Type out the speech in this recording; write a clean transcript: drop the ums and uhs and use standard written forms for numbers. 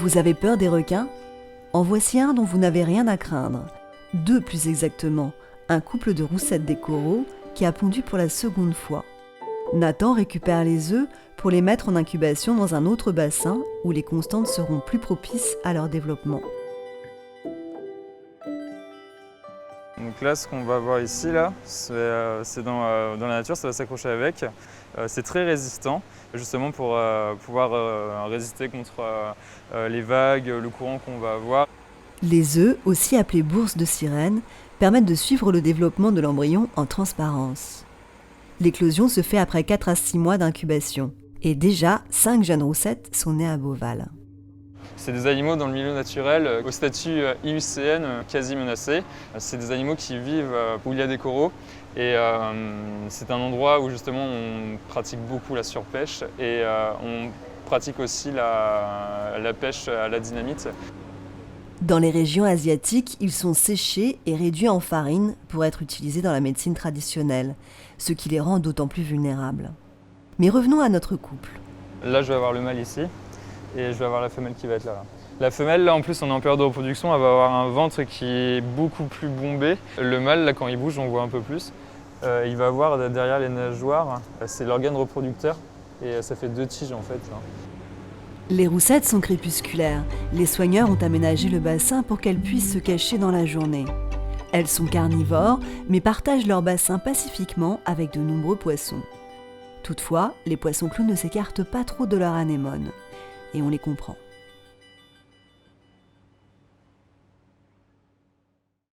Vous avez peur des requins ? En voici un dont vous n'avez rien à craindre. 2 plus exactement, un couple de roussettes des coraux qui a pondu pour la seconde fois. Nathan récupère les œufs pour les mettre en incubation dans un autre bassin où les constantes seront plus propices à leur développement. Donc là, ce qu'on va voir ici, c'est dans la nature, ça va s'accrocher avec. C'est très résistant, justement pour pouvoir résister contre les vagues, le courant qu'on va avoir. Les œufs, aussi appelés bourses de sirène, permettent de suivre le développement de l'embryon en transparence. L'éclosion se fait après 4 à 6 mois d'incubation. Et déjà, 5 jeunes roussettes sont nées à Beauval. C'est des animaux dans le milieu naturel au statut IUCN quasi menacé. C'est des animaux qui vivent où il y a des coraux et c'est un endroit où justement on pratique beaucoup la surpêche et on pratique aussi la pêche à la dynamite. Dans les régions asiatiques, ils sont séchés et réduits en farine pour être utilisés dans la médecine traditionnelle, ce qui les rend d'autant plus vulnérables. Mais revenons à notre couple. Là, je vais avoir le mâle ici et je vais avoir la femelle qui va être là. La femelle, là, en plus, on est en période de reproduction, elle va avoir un ventre qui est beaucoup plus bombé. Le mâle, là, quand il bouge, on voit un peu plus. Il va avoir derrière les nageoires, c'est l'organe reproducteur et ça fait 2 tiges en fait. Les roussettes sont crépusculaires. Les soigneurs ont aménagé le bassin pour qu'elles puissent se cacher dans la journée. Elles sont carnivores, mais partagent leur bassin pacifiquement avec de nombreux poissons. Toutefois, les poissons clous ne s'écartent pas trop de leur anémone. Et on les comprend.